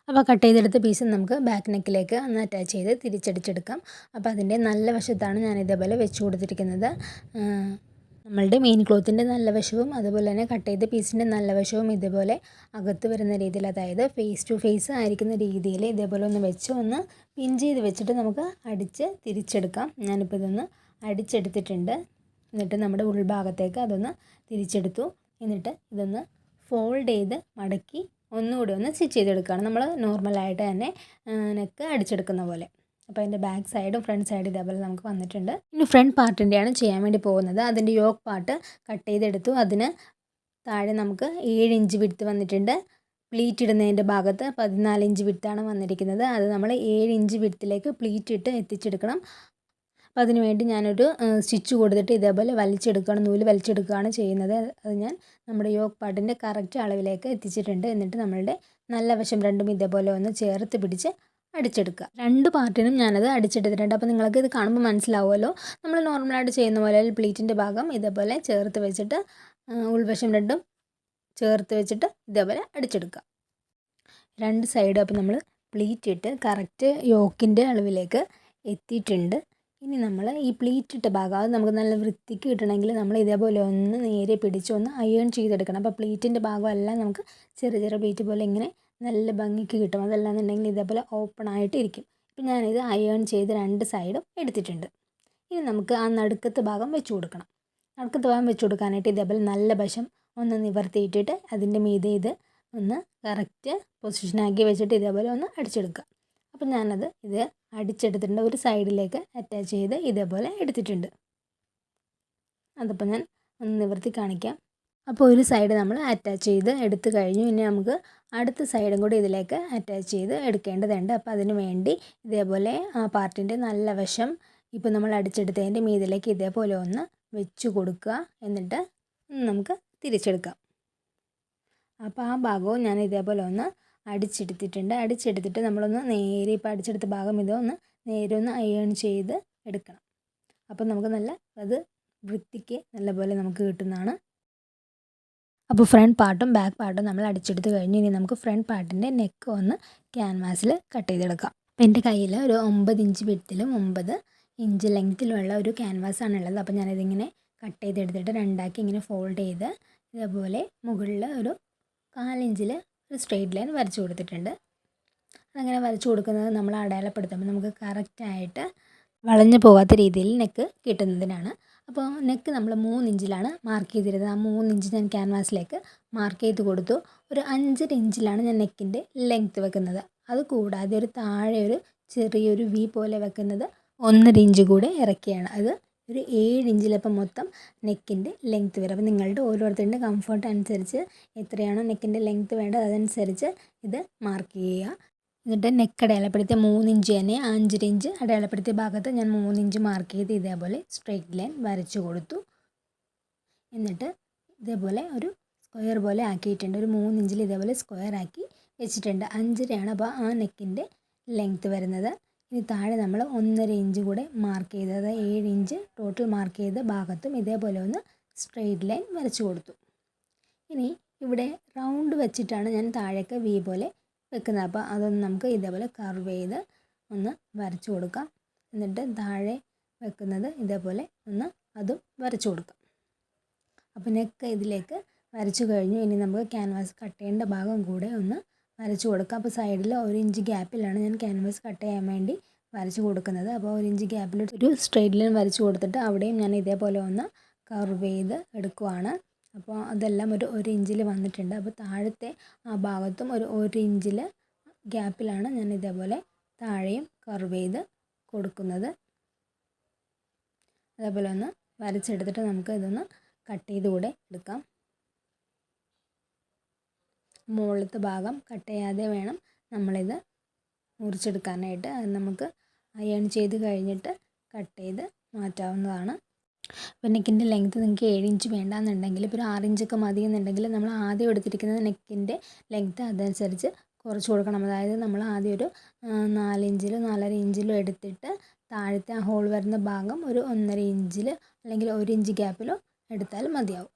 അപ്പോൾ കട്ട് ചെയ്തെടുത്ത പീസ് നമുക്ക് ബാക്ക് നെക്കിലേക്ക് ഒന്ന് അറ്റാച്ച് ചെയ്ത് തിരിച്ചടിച്ചെടുക്കാം. അപ്പോൾ അതിൻ്റെ നല്ല വശത്താണ് ഞാൻ ഇതേപോലെ വെച്ച് കൊടുത്തിരിക്കുന്നത്. നമ്മളുടെ മെയിൻ ക്ലോത്തിൻ്റെ നല്ല വശവും അതുപോലെ തന്നെ കട്ട് ചെയ്ത പീസിൻ്റെ നല്ല വശവും ഇതേപോലെ അകത്ത് വരുന്ന രീതിയിൽ, അതായത് ഫേസ് ടു ഫേസ് ആയിരിക്കുന്ന രീതിയിൽ ഇതേപോലെ ഒന്ന് വെച്ച് ഒന്ന് പിൻ ചെയ്ത് വെച്ചിട്ട് നമുക്ക് അടിച്ച് തിരിച്ചെടുക്കാം. ഞാനിപ്പോൾ ഇതൊന്ന് അടിച്ചെടുത്തിട്ടുണ്ട്. എന്നിട്ട് നമ്മുടെ ഉൾഭാഗത്തേക്ക് അതൊന്ന് തിരിച്ചെടുത്തു. എന്നിട്ട് ഇതൊന്ന് ഫോൾഡ് ചെയ്ത് മടക്കി ഒന്നുകൂടി ഒന്ന് സ്റ്റിച്ച് ചെയ്തെടുക്കുകയാണ്. നമ്മൾ നോർമലായിട്ട് തന്നെ നെക്ക് അടിച്ചെടുക്കുന്ന പോലെ. അപ്പോൾ അതിൻ്റെ ബാക്ക് സൈഡും ഫ്രണ്ട് സൈഡും ഇതേപോലെ നമുക്ക് വന്നിട്ടുണ്ട്. ഇനി ഫ്രണ്ട് പാർട്ടിൻ്റെയാണ് ചെയ്യാൻ വേണ്ടി പോകുന്നത്. അതിൻ്റെ യോക്ക് പാർട്ട് കട്ട് ചെയ്തെടുത്തു. അതിന് താഴെ നമുക്ക് 7 ഇഞ്ച് വിഡ്ത്ത് വന്നിട്ടുണ്ട്. പ്ലീറ്റ് ഇടുന്നതിൻ്റെ ഭാഗത്ത് 14 ഇഞ്ച് വിഡ്ത്താണ് വന്നിരിക്കുന്നത്. അത് നമ്മൾ 7 ഇഞ്ച് വിഡ്ത്തിലേക്ക് പ്ലീറ്റ് ഇട്ട് എത്തിച്ചെടുക്കണം. അപ്പോൾ അതിന് വേണ്ടി ഞാനൊരു സ്റ്റിച്ച് കൊടുത്തിട്ട് ഇതേപോലെ വലിച്ചെടുക്കുകയാണ്, നൂല് വലിച്ചെടുക്കുകയാണ് ചെയ്യുന്നത്. അത് ഞാൻ നമ്മുടെ യോക്ക് പാർട്ടിൻ്റെ കറക്റ്റ് അളവിലേക്ക് എത്തിച്ചിട്ടുണ്ട്. എന്നിട്ട് നമ്മളുടെ നല്ല വശം രണ്ടും ഇതേപോലെ ഒന്ന് ചേർത്ത് പിടിച്ച് അടിച്ചെടുക്കുക. 2 പാർട്ടിനും ഞാനത് അടിച്ചെടുത്തിട്ടുണ്ട്. അപ്പോൾ നിങ്ങൾക്ക് ഇത് കാണുമ്പോൾ മനസ്സിലാവുമല്ലോ, നമ്മൾ നോർമലായിട്ട് ചെയ്യുന്ന പോലെ പ്ലീറ്റിൻ്റെ ഭാഗം ഇതേപോലെ ചേർത്ത് വെച്ചിട്ട് ഉൾവശം രണ്ടും ചേർത്ത് വെച്ചിട്ട് ഇതേപോലെ അടിച്ചെടുക്കുക. 2 സൈഡും അപ്പോൾ നമ്മൾ പ്ലീറ്റ് ഇട്ട് കറക്റ്റ് യോക്കിൻ്റെ അളവിലേക്ക് എത്തിയിട്ടുണ്ട്. ഇനി നമ്മൾ ഈ പ്ലീറ്റ് ഇട്ട ഭാഗം അത് നമുക്ക് നല്ല വൃത്തിക്ക് കിട്ടണമെങ്കിൽ നമ്മൾ ഇതേപോലെ ഒന്ന് നേരെ പിടിച്ച് ഒന്ന് അയേൺ ചെയ്തെടുക്കണം. അപ്പോൾ പ്ലീറ്റിൻ്റെ ഭാഗമെല്ലാം നമുക്ക് ചെറിയ ചെറിയ പ്ലീറ്റ് പോലെ ഇങ്ങനെ നല്ല ഭംഗിക്ക് കിട്ടും. അതല്ലാന്നുണ്ടെങ്കിൽ ഇതേപോലെ ഓപ്പൺ ആയിട്ട് ഇരിക്കും. ഇപ്പം ഞാനിത് അയേൺ ചെയ്ത് 2 സൈഡും എടുത്തിട്ടുണ്ട്. ഇനി നമുക്ക് ആ നടുക്കത്തെ ഭാഗം വെച്ച് കൊടുക്കണം. നടുക്കത്തെ ഭാഗം വെച്ച് കൊടുക്കാനായിട്ട് ഇതേപോലെ നല്ല വശം ഒന്ന് നിവർത്തിയിട്ടിട്ട് അതിൻ്റെ മീതെ ഇത് ഒന്ന് കറക്റ്റ് പൊസിഷനാക്കി വെച്ചിട്ട് ഇതേപോലെ ഒന്ന് അടിച്ചെടുക്കുക. അപ്പം ഞാനത് ഇത് അടിച്ചെടുത്തിട്ടുണ്ട്. ഒരു സൈഡിലേക്ക് അറ്റാച്ച് ചെയ്ത് ഇതേപോലെ എടുത്തിട്ടുണ്ട്. അതിപ്പോൾ ഞാൻ ഒന്ന് നിവർത്തി കാണിക്കാം. അപ്പോൾ ഒരു സൈഡ് നമ്മൾ അറ്റാച്ച് ചെയ്ത് എടുത്തു കഴിഞ്ഞു. ഇനി നമുക്ക് അടുത്ത സൈഡും കൂടി ഇതിലേക്ക് അറ്റാച്ച് ചെയ്ത് എടുക്കേണ്ടതുണ്ട്. അപ്പോൾ അതിന് വേണ്ടി ഇതേപോലെ ആ പാർട്ടിൻ്റെ നല്ല വശം ഇപ്പോൾ നമ്മൾ അടിച്ചെടുത്തതിൻ്റെ മീതിലേക്ക് ഇതേപോലെ ഒന്ന് വെച്ച് കൊടുക്കുക. എന്നിട്ട് നമുക്ക് തിരിച്ചെടുക്കാം. അപ്പോൾ ആ ഭാഗവും ഞാൻ ഇതേപോലെ ഒന്ന് അടിച്ചെടുത്തിട്ടുണ്ട്. അടിച്ചെടുത്തിട്ട് നമ്മളൊന്ന് നേരെ ഇപ്പോൾ അടിച്ചെടുത്ത ഭാഗം ഇതൊന്ന് നേരെ ഒന്ന് അയേൺ ചെയ്ത് എടുക്കണം. അപ്പോൾ നമുക്ക് നല്ല അത് വൃത്തിക്ക് നല്ലപോലെ നമുക്ക് കിട്ടുന്നതാണ്. അപ്പോൾ ഫ്രണ്ട് പാർട്ടും ബാക്ക് പാർട്ടും നമ്മൾ അടിച്ചെടുത്ത് കഴിഞ്ഞ് ഇനി നമുക്ക് ഫ്രണ്ട് പാർട്ടിൻ്റെ നെക്ക് ഒന്ന് ക്യാൻവാസിൽ കട്ട് ചെയ്തെടുക്കാം. അപ്പോൾ എൻ്റെ കയ്യിൽ ഒരു 9 ഇഞ്ച് വിഡ്ത്തിലും 9 ഇഞ്ച് ലെങ്ത്തിലുമുള്ള ഒരു ക്യാൻവാസാണുള്ളത്. അപ്പോൾ ഞാനിതിങ്ങനെ കട്ട് ചെയ്തെടുത്തിട്ട് രണ്ടാക്കി ഇങ്ങനെ ഫോൾഡ് ചെയ്ത് ഇതേപോലെ മുകളിൽ ഒരു 4 ഇഞ്ചിൽ ഒരു സ്ട്രെയിറ്റ് ലൈൻ വരച്ച് കൊടുത്തിട്ടുണ്ട്. അതങ്ങനെ വരച്ച് കൊടുക്കുന്നത് നമ്മൾ അടയാളപ്പെടുത്തുമ്പോൾ നമുക്ക് കറക്റ്റായിട്ട് വളഞ്ഞു പോകാത്ത രീതിയിൽ നെക്ക് കിട്ടുന്നതിനാണ്. അപ്പോൾ നെക്ക് നമ്മൾ 3 ഇഞ്ചിലാണ് മാർക്ക് ചെയ്തിരുന്നത്. ആ 3 ഇഞ്ച് ഞാൻ ക്യാൻവാസിലേക്ക് മാർക്ക് ചെയ്ത് കൊടുത്തു. ഒരു 5.5 ഇഞ്ചിലാണ് ഞാൻ നെക്കിൻ്റെ ലെങ്ത്ത് വെക്കുന്നത്. അത് കൂടാതെ ഒരു താഴെ ഒരു ചെറിയൊരു വി പോലെ വെക്കുന്നത് 1.5 ഇഞ്ച് കൂടെ ഇറക്കിയാണ്. അത് ഒരു 7 ഇഞ്ചിലപ്പം മൊത്തം നെക്കിൻ്റെ ലെങ്ത്ത് വരും. അപ്പോൾ നിങ്ങളുടെ ഓരോരുത്തരുടെ കംഫർട്ട് അനുസരിച്ച് എത്രയാണോ നെക്കിൻ്റെ ലെങ്ത്ത് വേണ്ടത് അതനുസരിച്ച് ഇത് മാർക്ക് ചെയ്യുക. എന്നിട്ട് നെക്ക് അടയാളപ്പെടുത്തിയ 3 ഇഞ്ച് തന്നെ 5.5 ഇഞ്ച് അടയാളപ്പെടുത്തിയ ഭാഗത്ത് ഞാൻ 3 ഇഞ്ച് മാർക്ക് ചെയ്ത് ഇതേപോലെ സ്ട്രെയിറ്റ് ലൈൻ വരച്ചു കൊടുത്തു. എന്നിട്ട് ഇതേപോലെ ഒരു സ്ക്വയർ പോലെ ആക്കിയിട്ടുണ്ട്. ഒരു 3 ഇഞ്ചിൽ ഇതേപോലെ സ്ക്വയർ ആക്കി വെച്ചിട്ടുണ്ട്. 5.5 അപ്പോൾ ആ നെക്കിൻ്റെ ലെങ്ത്ത് വരുന്നത്. ഇനി താഴെ നമ്മൾ 1.5 ഇഞ്ച് കൂടെ മാർക്ക് ചെയ്ത്, അതായത് 7 ഇഞ്ച് ടോട്ടൽ മാർക്ക് ചെയ്ത ഭാഗത്തും ഇതേപോലെ ഒന്ന് സ്ട്രെയിറ്റ് ലൈൻ വരച്ചു കൊടുത്തു. ഇനി ഇവിടെ റൗണ്ട് വെച്ചിട്ടാണ് ഞാൻ താഴേക്ക് വി പോലെ വെക്കുന്നത്. അപ്പോൾ അതൊന്ന് നമുക്ക് ഇതേപോലെ കർവ് ചെയ്ത് ഒന്ന് വരച്ചു കൊടുക്കാം. എന്നിട്ട് താഴെ വെക്കുന്നത് ഇതേപോലെ ഒന്ന് അതും വരച്ചു കൊടുക്കാം. അപ്പോൾ നെക്ക് ഇതിലേക്ക് വരച്ചു കഴിഞ്ഞു. ഇനി നമുക്ക് ക്യാൻവാസ് കട്ട് ചെയ്യേണ്ട ഭാഗം കൂടെ ഒന്ന് വരച്ചു കൊടുക്കാം. അപ്പോൾ സൈഡിൽ 1 ഇഞ്ച് ഗ്യാപ്പിലാണ് ഞാൻ ക്യാൻവാസ് കട്ട് ചെയ്യാൻ വേണ്ടി വരച്ചു കൊടുക്കുന്നത്. അപ്പോൾ 1 ഇഞ്ച് ഗ്യാപ്പിൽ ഒരു സ്ട്രെയിറ്റ് ലൈൻ വരച്ചു കൊടുത്തിട്ട് അവിടെയും ഞാൻ ഇതേപോലെ ഒന്ന് കർവ് ചെയ്ത് എടുക്കുവാണ്. അപ്പോൾ അതെല്ലാം ഒരു 1 ഇഞ്ചിൽ വന്നിട്ടുണ്ട്. അപ്പോൾ താഴത്തെ ആ ഭാഗത്തും ഒരു 1 ഇഞ്ചിൽ ഗ്യാപ്പിലാണ് ഞാൻ ഇതേപോലെ താഴെയും കർവ് ചെയ്ത് കൊടുക്കുന്നത്. അതേപോലെ ഒന്ന് വരച്ചെടുത്തിട്ട് നമുക്ക് ഇതൊന്ന് കട്ട് ചെയ്ത് കൂടെ എടുക്കാം. മുകളിലത്തെ ഭാഗം കട്ട് ചെയ്യാതെ വേണം നമ്മളിത് മുറിച്ചെടുക്കാനായിട്ട്. അത് നമുക്ക് അയൺ ചെയ്ത് കഴിഞ്ഞിട്ട് കട്ട് ചെയ്ത് മാറ്റാവുന്നതാണ്. അപ്പോൾ നെക്കിൻ്റെ ലെങ്ത്ത് നിങ്ങൾക്ക് 7 ഇഞ്ച് വേണ്ടാന്നുണ്ടെങ്കിൽ ഇപ്പോൾ ഒരു 6 ഇഞ്ചൊക്കെ മതി എന്നുണ്ടെങ്കിൽ നമ്മൾ ആദ്യം എടുത്തിരിക്കുന്ന നെക്കിൻ്റെ ലെങ്ത്ത് അതനുസരിച്ച് കുറച്ച് കൊടുക്കണം. അതായത് നമ്മൾ ആദ്യം ഒരു 4 ഇഞ്ചിലോ 4.5 ഇഞ്ചിലോ എടുത്തിട്ട് താഴത്തെ ആ ഹോൾ വരുന്ന ഭാഗം ഒരു 1.5 ഇഞ്ചിൽ അല്ലെങ്കിൽ 1 ഇഞ്ച് ഗ്യാപ്പിലോ എടുത്താൽ മതിയാവും.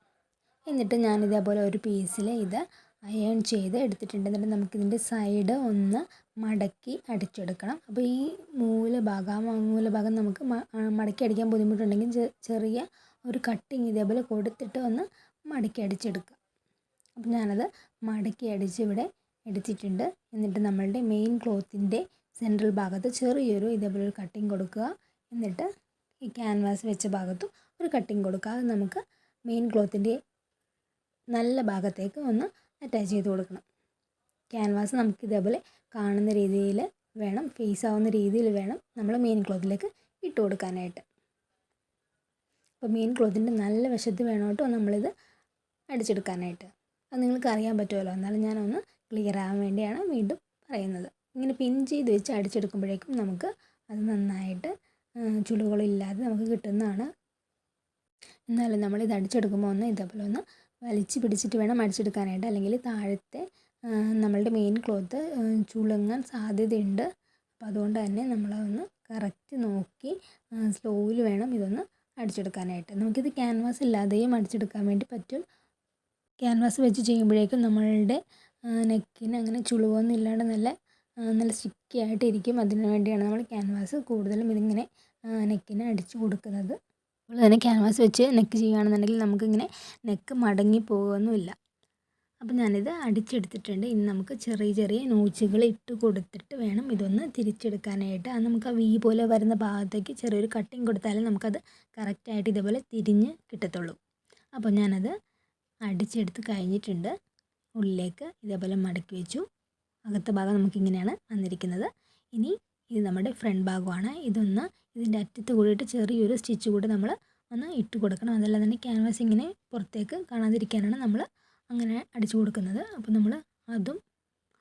എന്നിട്ട് ഞാൻ ഇതേപോലെ ഒരു പീസിൽ ഇത് അയൺ ചെയ്ത് എടുത്തിട്ടുണ്ട്. എന്നിട്ട് നമുക്കിതിൻ്റെ സൈഡ് ഒന്ന് മടക്കി അടിച്ചെടുക്കണം. അപ്പോൾ ഈ മൂലഭാഗം നമുക്ക് മടക്കി അടിക്കാൻ ബുദ്ധിമുട്ടുണ്ടെങ്കിൽ ചെറിയ ഒരു കട്ടിങ് ഇതേപോലെ കൊടുത്തിട്ട് ഒന്ന് മടക്കി അടിച്ചെടുക്കുക. അപ്പോൾ ഞാനത് മടക്കി അടിച്ച് ഇവിടെ എടുത്തിട്ടുണ്ട്. എന്നിട്ട് നമ്മളുടെ മെയിൻ ക്ലോത്തിൻ്റെ സെൻട്രൽ ഭാഗത്ത് ചെറിയൊരു ഇതേപോലെ ഒരു കട്ടിങ് കൊടുക്കുക. എന്നിട്ട് ഈ ക്യാൻവാസ് വെച്ച ഭാഗത്തും ഒരു കട്ടിങ് കൊടുക്കുക. അത് നമുക്ക് മെയിൻ ക്ലോത്തിൻ്റെ നല്ല ഭാഗത്തേക്ക് ഒന്ന് അറ്റാച്ച് ചെയ്ത് കൊടുക്കണം. ക്യാൻവാസ് നമുക്ക് ഇതേപോലെ കാണുന്ന രീതിയിൽ വേണം, ഫേസ് ആവുന്ന രീതിയിൽ വേണം നമ്മൾ മെയിൻ ക്ലോത്തിലേക്ക് ഇട്ട് കൊടുക്കാനായിട്ട്. അപ്പോൾ മെയിൻ ക്ലോത്തിൻ്റെ നല്ല വശത്ത് വേണം കേട്ടോ നമ്മളിത് അടിച്ചെടുക്കാനായിട്ട്. അത് നിങ്ങൾക്ക് അറിയാൻ പറ്റുമല്ലോ, എന്നാലും ഞാനൊന്ന് ക്ലിയർ ആവാൻ വേണ്ടിയാണ് വീണ്ടും പറയുന്നത്. ഇങ്ങനെ പിൻ ചെയ്ത് വെച്ച് അടിച്ചെടുക്കുമ്പോഴേക്കും നമുക്ക് അത് നന്നായിട്ട് ചുളികളില്ലാതെ നമുക്ക് കിട്ടുന്നതാണ്. എന്നാലും നമ്മളിത് അടിച്ചെടുക്കുമ്പോൾ ഒന്ന് ഇതേപോലെ ഒന്ന് വലിച്ച് പിടിച്ചിട്ട് വേണം അടിച്ചെടുക്കാനായിട്ട്, അല്ലെങ്കിൽ താഴത്തെ നമ്മളുടെ മെയിൻ ക്ലോത്ത് ചുളുങ്ങാൻ സാധ്യതയുണ്ട്. അപ്പോൾ അതുകൊണ്ട് തന്നെ നമ്മളതൊന്ന് കറക്റ്റ് നോക്കി സ്ലോയിൽ വേണം ഇതൊന്ന് അടിച്ചെടുക്കാനായിട്ട്. നമുക്കിത് ക്യാൻവാസ് ഇല്ലാതെയും അടിച്ചെടുക്കാൻ വേണ്ടി പറ്റും. ക്യാൻവാസ് വെച്ച് ചെയ്യുമ്പോഴേക്കും നമ്മളുടെ നെക്കിന് അങ്ങനെ ചുളിവൊന്നും ഇല്ലാണ്ട് നല്ല സ്റ്റിക്കി ആയിട്ടിരിക്കും. അതിന് വേണ്ടിയാണ് നമ്മൾ ക്യാൻവാസ് കൂടുതലും ഇതിങ്ങനെ നെക്കിന് അടിച്ചു കൊടുക്കുന്നത്. അതുപോലെ തന്നെ ക്യാൻവാസ് വെച്ച് നെക്ക് ചെയ്യുകയാണെന്നുണ്ടെങ്കിൽ നമുക്കിങ്ങനെ നെക്ക് മടങ്ങി പോകുകയൊന്നുമില്ല. അപ്പോൾ ഞാനിത് അടിച്ചെടുത്തിട്ടുണ്ട്. ഇനി നമുക്ക് ചെറിയ ചെറിയ നോച്ചുകൾ ഇട്ട് കൊടുത്തിട്ട് വേണം ഇതൊന്ന് തിരിച്ചെടുക്കാനായിട്ട്. അത് നമുക്ക് ആ വി പോലെ വരുന്ന ഭാഗത്തേക്ക് ചെറിയൊരു കട്ടിങ് കൊടുത്താലേ നമുക്കത് കറക്റ്റായിട്ട് ഇതേപോലെ തിരിഞ്ഞ് കിട്ടത്തുള്ളൂ. അപ്പോൾ ഞാനത് അടിച്ചെടുത്ത് കഴിഞ്ഞിട്ടുണ്ട്. ഉള്ളിലേക്ക് ഇതേപോലെ മടക്കി വെച്ചു. അകത്തെ ഭാഗം നമുക്കിങ്ങനെയാണ് വന്നിരിക്കുന്നത്. ഇനി ഇത് നമ്മുടെ ഫ്രണ്ട് ഭാഗമാണ്. ഇതിൻ്റെ അറ്റത്ത് കൂടിയിട്ട് ചെറിയൊരു സ്റ്റിച്ച് കൂടി നമ്മൾ ഒന്ന് ഇട്ട് കൊടുക്കണം. അതല്ല തന്നെ ക്യാൻവാസ് ഇങ്ങനെ പുറത്തേക്ക് കാണാതിരിക്കാനാണ് നമ്മൾ അങ്ങനെ അടിച്ചു കൊടുക്കുന്നത്. അപ്പോൾ നമ്മൾ അതും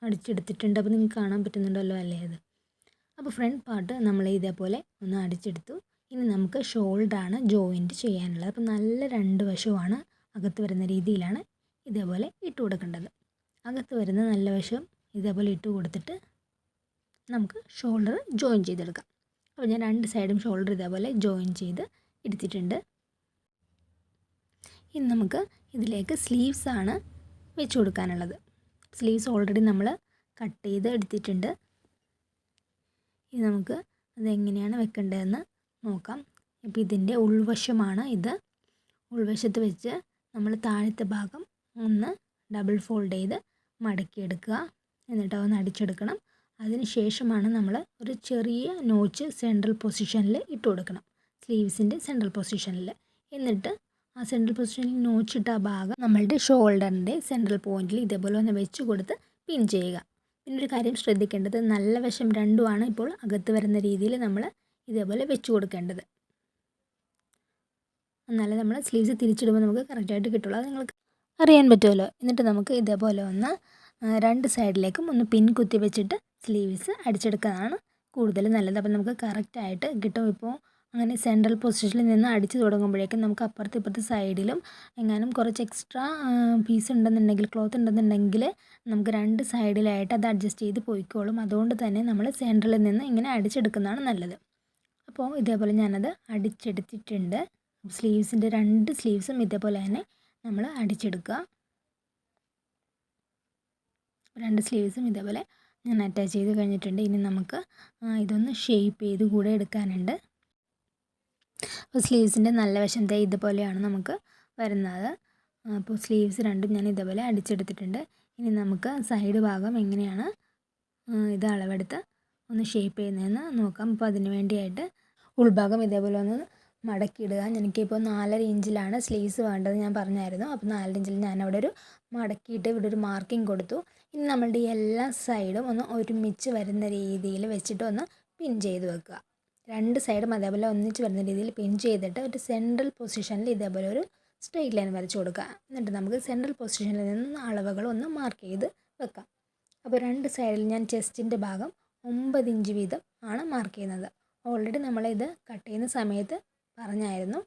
അടിച്ചെടുത്തിട്ടുണ്ട്. അപ്പോൾ നിങ്ങൾക്ക് കാണാൻ പറ്റുന്നുണ്ടല്ലോ അല്ലേ അത്. അപ്പോൾ ഫ്രണ്ട് പാർട്ട് നമ്മൾ ഇതേപോലെ ഒന്ന് അടിച്ചെടുത്തു. ഇനി നമുക്ക് ഷോൾഡറാണ് ജോയിൻറ്റ് ചെയ്യാനുള്ളത്. അപ്പോൾ നല്ല 2 വശവുമാണ് അകത്ത് വരുന്ന രീതിയിലാണ് ഇതേപോലെ ഇട്ട് കൊടുക്കേണ്ടത്. അകത്ത് വരുന്ന നല്ല വശം ഇതേപോലെ ഇട്ട് കൊടുത്തിട്ട് നമുക്ക് ഷോൾഡർ ജോയിൻ ചെയ്തെടുക്കാം. അപ്പോൾ ഞാൻ 2 സൈഡും ഷോൾഡർ ഇതേപോലെ ജോയിൻ ചെയ്ത് എടുത്തിട്ടുണ്ട്. ഇനി നമുക്ക് ഇതിലേക്ക് സ്ലീവ്സ് ആണ് വെച്ച് കൊടുക്കാനുള്ളത്. സ്ലീവ്സ് ഓൾറെഡി നമ്മൾ കട്ട് ചെയ്ത് എടുത്തിട്ടുണ്ട്. ഇനി നമുക്ക് അതെങ്ങനെയാണ് വെക്കേണ്ടതെന്ന് നോക്കാം. ഇപ്പോൾ ഇതിൻ്റെ ഉൾവശമാണ് ഇത്. ഉൾവശത്ത് വെച്ച് നമ്മൾ താഴത്തെ ഭാഗം ഒന്ന് ഡബിൾ ഫോൾഡ് ചെയ്ത് മടക്കിയെടുക്കുക. എന്നിട്ട് അതൊന്ന് അടിച്ചെടുക്കണം. അതിന് ശേഷമാണ് നമ്മൾ ഒരു ചെറിയ നോച്ച് സെൻട്രൽ പൊസിഷനിൽ ഇട്ട് കൊടുക്കണം, സ്ലീവ്സിൻ്റെ സെൻട്രൽ പൊസിഷനിൽ. എന്നിട്ട് ആ സെൻട്രൽ പൊസിഷനിൽ നോച്ചിട്ട ആ ഭാഗം നമ്മളുടെ ഷോൾഡറിൻ്റെ സെൻട്രൽ പോയിന്റിൽ ഇതേപോലെ ഒന്ന് വെച്ച് കൊടുത്ത് പിൻ ചെയ്യുക. പിന്നെ ഒരു കാര്യം ശ്രദ്ധിക്കേണ്ടത്, നല്ല വശം രണ്ടുമാണ് ഇപ്പോൾ അകത്ത് വരുന്ന രീതിയിൽ നമ്മൾ ഇതേപോലെ വെച്ച് കൊടുക്കേണ്ടത്. എന്നാലേ നമ്മൾ സ്ലീവ്സ് തിരിച്ചിടുമ്പോൾ നമുക്ക് കറക്റ്റായിട്ട് കിട്ടുള്ളൂ. അത് നിങ്ങൾക്ക് അറിയാൻ പറ്റുമല്ലോ. എന്നിട്ട് നമുക്ക് ഇതേപോലെ ഒന്ന് 2 സൈഡിലേക്കും ഒന്ന് പിൻ കുത്തി വെച്ചിട്ട് സ്ലീവ്സ് അടിച്ചെടുക്കുന്നതാണ് കൂടുതൽ നല്ലത്. അപ്പോൾ നമുക്ക് കറക്റ്റായിട്ട് കിട്ടും. ഇപ്പോൾ അങ്ങനെ സെൻട്രൽ പൊസിഷനിൽ നിന്ന് അടിച്ച് തുടങ്ങുമ്പോഴേക്കും നമുക്ക് അപ്പുറത്തെ ഇപ്പുറത്തെ സൈഡിലും എങ്ങാനും കുറച്ച് എക്സ്ട്രാ പീസ് ഉണ്ടെന്നുണ്ടെങ്കിൽ ക്ലോത്ത് ഉണ്ടെന്നുണ്ടെങ്കിൽ നമുക്ക് 2 സൈഡിലായിട്ട് അത് അഡ്ജസ്റ്റ് ചെയ്ത് പോയിക്കോളും. അതുകൊണ്ട് തന്നെ നമ്മൾ സെൻട്രലിൽ നിന്ന് ഇങ്ങനെ അടിച്ചെടുക്കുന്നതാണ് നല്ലത്. അപ്പോൾ ഇതേപോലെ ഞാനത് അടിച്ചെടുത്തിട്ടുണ്ട്. സ്ലീവ്സിൻ്റെ 2 സ്ലീവ്സും ഇതേപോലെ തന്നെ നമ്മൾ അടിച്ചെടുക്കുക. 2 സ്ലീവ്സും ഇതേപോലെ ഞാൻ അറ്റാച്ച് ചെയ്ത് കഴിഞ്ഞിട്ടുണ്ട്. ഇനി നമുക്ക് ഇതൊന്ന് ഷേപ്പ് ചെയ്ത് കൂടെ എടുക്കാനുണ്ട്. അപ്പോൾ സ്ലീവ്സിൻ്റെ നല്ല വശം ഇതുപോലെയാണ് നമുക്ക് വരുന്നത്. അപ്പോൾ സ്ലീവ്സ് രണ്ടും ഞാൻ ഇതേപോലെ അടിച്ചെടുത്തിട്ടുണ്ട്. ഇനി നമുക്ക് സൈഡ് ഭാഗം എങ്ങനെയാണ് ഇത് അളവെടുത്ത് ഒന്ന് ഷേപ്പ് ചെയ്യുന്നതെന്ന് നോക്കാം. അപ്പോൾ അതിന് വേണ്ടിയായിട്ട് ഉൾഭാഗം ഇതേപോലെ ഒന്ന് മടക്കിയിടുക. എനിക്കിപ്പോൾ 4.5 ഇഞ്ചിലാണ് സ്ലീവ്സ് വേണ്ടത് ഞാൻ പറഞ്ഞായിരുന്നു. അപ്പോൾ 4 ഇഞ്ചിൽ ഞാനവിടെ ഒരു മടക്കിയിട്ട് ഇവിടെ ഒരു മാർക്കിംഗ് കൊടുത്തു. ഇനി നമ്മളുടെ ഈ എല്ലാ സൈഡും ഒന്ന് ഒരുമിച്ച് വരുന്ന രീതിയിൽ വെച്ചിട്ട് ഒന്ന് പിൻ ചെയ്ത് വെക്കുക. 2 സൈഡും അതേപോലെ ഒന്നിച്ച് വരുന്ന രീതിയിൽ പിൻ ചെയ്തിട്ട് ഒരു സെൻട്രൽ പൊസിഷനിൽ ഇതേപോലെ ഒരു സ്ട്രെയിറ്റ് ലൈൻ വരച്ച് കൊടുക്കുക. എന്നിട്ട് നമുക്ക് സെൻട്രൽ പൊസിഷനിൽ നിന്ന് അളവുകൾ ഒന്ന് മാർക്ക് ചെയ്ത് വെക്കാം. അപ്പോൾ 2 സൈഡിൽ ഞാൻ ചെസ്റ്റിൻ്റെ ഭാഗം 9 ഇഞ്ച് വീതം ആണ് മാർക്ക് ചെയ്യുന്നത്. ഓൾറെഡി നമ്മളിത് കട്ട് ചെയ്യുന്ന സമയത്ത് പറഞ്ഞായിരുന്നു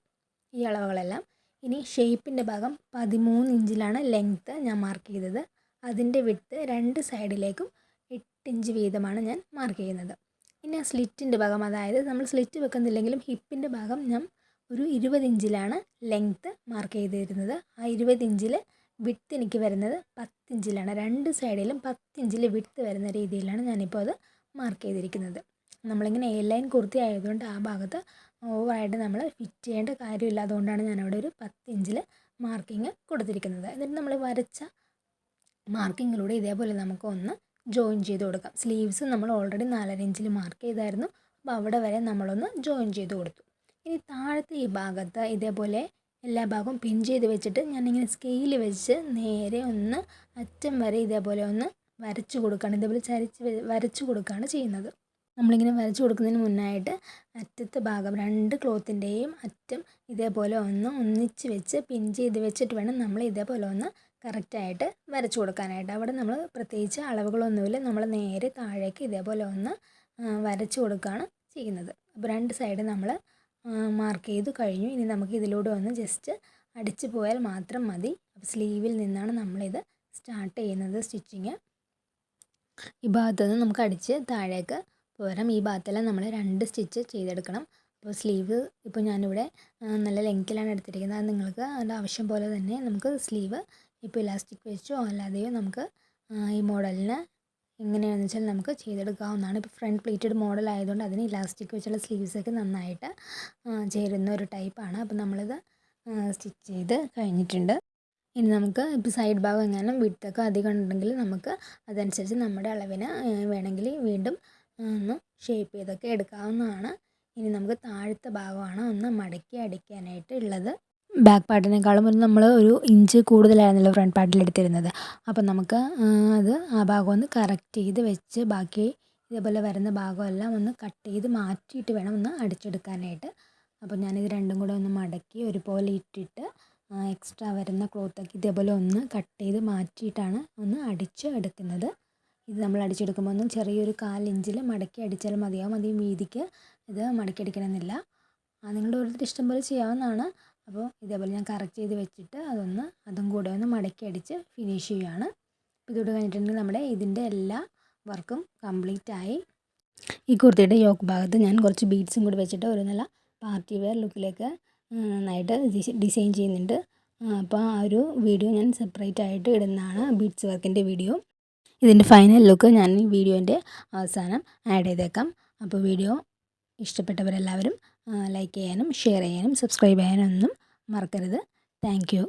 ഈ അളവുകളെല്ലാം. ഇനി ഷേപ്പിൻ്റെ ഭാഗം 13 ഇഞ്ചിലാണ് ലെങ്ത്ത് ഞാൻ മാർക്ക് ചെയ്തത്. അതിൻ്റെ വിഡ്ത്ത് 2 സൈഡിലേക്കും 8 ഇഞ്ച് വീതമാണ് ഞാൻ മാർക്ക് ചെയ്യുന്നത്. ഇനി ആ സ്ലിറ്റിൻ്റെ ഭാഗം, അതായത് നമ്മൾ സ്ലിറ്റ് വെക്കുന്നില്ലെങ്കിലും ഹിപ്പിൻ്റെ ഭാഗം ഞാൻ ഒരു 20 ഇഞ്ചിലാണ് ലെങ്ത്ത് മാർക്ക് ചെയ്തിരുന്നത്. ആ 20 ഇഞ്ചിൽ വിഡ്ത്ത് എനിക്ക് വരുന്നത് 10 ഇഞ്ചിലാണ്. 2 സൈഡിലും 10 ഇഞ്ചിൽ വിഡ്ത്ത് വരുന്ന രീതിയിലാണ് ഞാനിപ്പോൾ അത് മാർക്ക് ചെയ്തിരിക്കുന്നത്. നമ്മളിങ്ങനെ എ ലൈൻ കുർത്തി ആയതുകൊണ്ട് ആ ഭാഗത്ത് ഓവറായിട്ട് നമ്മൾ ഫിറ്റ് ചെയ്യേണ്ട കാര്യമില്ല. അതുകൊണ്ടാണ് ഞാനവിടെ ഒരു 10 ഇഞ്ചിൽ മാർക്കിങ് കൊടുത്തിരിക്കുന്നത്. എന്നിട്ട് നമ്മൾ വരച്ച മാർക്കിങ്ങിലൂടെ ഇതേപോലെ നമുക്ക് ഒന്ന് ജോയിൻ ചെയ്ത് കൊടുക്കാം. സ്ലീവ്സ് നമ്മൾ ഓൾറെഡി 4.5 ഇഞ്ചിൽ മാർക്ക് ചെയ്തായിരുന്നു. അപ്പോൾ അവിടെ വരെ നമ്മളൊന്ന് ജോയിൻ ചെയ്ത് കൊടുത്തു. ഇനി താഴത്തെ ഈ ഭാഗത്ത് ഇതേപോലെ എല്ലാ ഭാഗവും പിൻ ചെയ്ത് വെച്ചിട്ട് ഞാനിങ്ങനെ സ്കെയിൽ വെച്ച് നേരെ ഒന്ന് അറ്റം വരെ ഇതേപോലെ ഒന്ന് വരച്ച് കൊടുക്കുകയാണ്. ഇതേപോലെ വരച്ച് കൊടുക്കുകയാണ് ചെയ്യുന്നത്. നമ്മളിങ്ങനെ വരച്ച് കൊടുക്കുന്നതിന് മുന്നായിട്ട് അറ്റത്തെ ഭാഗം 2 ക്ലോത്തിൻ്റെയും അറ്റം ഇതേപോലെ ഒന്ന് ഒന്നിച്ച് വെച്ച് പിൻ ചെയ്ത് വെച്ചിട്ട് വേണം നമ്മൾ ഇതേപോലെ ഒന്ന് കറക്റ്റായിട്ട് വരച്ച് കൊടുക്കാനായിട്ട്. അവിടെ നമ്മൾ പ്രത്യേകിച്ച് അളവുകളൊന്നുമില്ല, നമ്മൾ നേരെ താഴേക്ക് ഇതേപോലെ ഒന്ന് വരച്ച് കൊടുക്കുകയാണ് ചെയ്യുന്നത്. അപ്പോൾ 2 സൈഡ് നമ്മൾ മാർക്ക് ചെയ്ത് കഴിഞ്ഞു. ഇനി നമുക്ക് ഇതിലൂടെ ഒന്ന് ജസ്റ്റ് അടിച്ച് പോയാൽ മാത്രം മതി. അപ്പോൾ സ്ലീവിൽ നിന്നാണ് നമ്മളിത് സ്റ്റാർട്ട് ചെയ്യുന്നത് സ്റ്റിച്ചിങ്. ഈ ഭാഗത്ത് നിന്ന് നമുക്ക് അടിച്ച് താഴേക്ക് പോരാം. ഈ ഭാഗത്തെല്ലാം നമ്മൾ 2 സ്റ്റിച്ച് ചെയ്തെടുക്കണം. അപ്പോൾ സ്ലീവ് ഇപ്പോൾ ഞാനിവിടെ നല്ല ലെങ്ത്തിലാണ് എടുത്തിരിക്കുന്നത്. അത് നിങ്ങൾക്ക് അതിൻ്റെ ആവശ്യം പോലെ തന്നെ നമുക്ക് സ്ലീവ് ഇപ്പോൾ ഇലാസ്റ്റിക് വെച്ചോ അല്ലാതെയോ നമുക്ക് ഈ മോഡലിന് എങ്ങനെയാണെന്ന് വെച്ചാൽ നമുക്ക് ചെയ്തെടുക്കാവുന്നതാണ്. ഇപ്പോൾ ഫ്രണ്ട് പ്ലീറ്റഡ് മോഡൽ ആയതുകൊണ്ട് അതിന് ഇലാസ്റ്റിക് വെച്ചുള്ള സ്ലീവ്സൊക്കെ നന്നായിട്ട് ചേരുന്ന ഒരു ടൈപ്പാണ്. അപ്പോൾ നമ്മളിത് സ്റ്റിച്ച് ചെയ്ത് കഴിഞ്ഞിട്ടുണ്ട്. ഇനി നമുക്ക് ഇപ്പോൾ സൈഡ് ഭാഗം എങ്ങാനും വിഡ്ത്തൊക്കെ അധികം ഉണ്ടെങ്കിൽ നമുക്ക് അതനുസരിച്ച് നമ്മുടെ അളവിന് വേണമെങ്കിൽ വീണ്ടും ഒന്ന് ഷേപ്പ് ചെയ്തൊക്കെ എടുക്കാവുന്നതാണ്. ഇനി നമുക്ക് താഴത്തെ ഭാഗമാണ് ഒന്ന് മടക്കി അടിക്കാനായിട്ട് ഉള്ളത്. ബാക്ക് പാർട്ടിനേക്കാളും നമ്മൾ ഒരു ഇഞ്ച് കൂടുതലായിരുന്നല്ലോ ഫ്രണ്ട് പാർട്ടിൽ എടുത്തിരുന്നത്. അപ്പം നമുക്ക് അത് ആ ഭാഗം ഒന്ന് കറക്റ്റ് ചെയ്ത് വെച്ച് ബാക്കി ഇതേപോലെ വരുന്ന ഭാഗമെല്ലാം ഒന്ന് കട്ട് ചെയ്ത് മാറ്റിയിട്ട് വേണം ഒന്ന് അടിച്ചെടുക്കാനായിട്ട്. അപ്പോൾ ഞാനിത് രണ്ടും കൂടെ ഒന്ന് മടക്കി ഒരുപോലെ ഇട്ടിട്ട് എക്സ്ട്രാ വരുന്ന ക്ലോത്തൊക്കെ ഇതേപോലെ ഒന്ന് കട്ട് ചെയ്ത് മാറ്റിയിട്ടാണ് ഒന്ന് അടിച്ച് എടുക്കുന്നത്. ഇത് നമ്മൾ അടിച്ചെടുക്കുമ്പോൾ ഒന്നും ചെറിയൊരു 1/4 ഇഞ്ചിൽ മടക്കി അടിച്ചാൽ മതിയാവും. അധികം വീതിക്ക് ഇത് മടക്കി അടിക്കണമെന്നില്ല. നിങ്ങളുടെ ഓരോരുത്തർ ഇഷ്ടം പോലെ ചെയ്യാവുന്നതാണ്. അപ്പോൾ ഇതേപോലെ ഞാൻ കറക്റ്റ് ചെയ്ത് വെച്ചിട്ട് അതും കൂടെ ഒന്ന് മടക്കി അടിച്ച് ഫിനിഷ് ചെയ്യുകയാണ്. അപ്പോൾ ഇതോട് കഴിഞ്ഞിട്ടുണ്ടെങ്കിൽ നമ്മുടെ ഇതിൻ്റെ എല്ലാ വർക്കും കംപ്ലീറ്റ് ആയി. ഈ കുർത്തിയുടെ യോക്ക് ഭാഗത്ത് ഞാൻ കുറച്ച് ബീഡ്സും കൂടി വെച്ചിട്ട് ഒരു നല്ല പാർട്ടി വെയർ ലുക്കിലേക്ക് നന്നായിട്ട് ഡിസൈൻ ചെയ്യുന്നുണ്ട്. അപ്പോൾ ആ ഒരു വീഡിയോ ഞാൻ സെപ്പറേറ്റ് ആയിട്ട് ഇടുന്നതാണ്, ബീഡ്സ് വർക്കിൻ്റെ വീഡിയോ. ഇതിൻ്റെ ഫൈനൽ ലുക്ക് ഞാൻ ഈ വീഡിയോൻ്റെ അവസാനം ആഡ് ചെയ്തേക്കാം. അപ്പോൾ വീഡിയോ ഇഷ്ടപ്പെട്ടവരെല്ലാവരും ലൈക്ക് ചെയ്യാനും ഷെയർ ചെയ്യാനും സബ്സ്ക്രൈബ് ചെയ്യാനും ഒന്നും മറക്കരുത്. Thank you.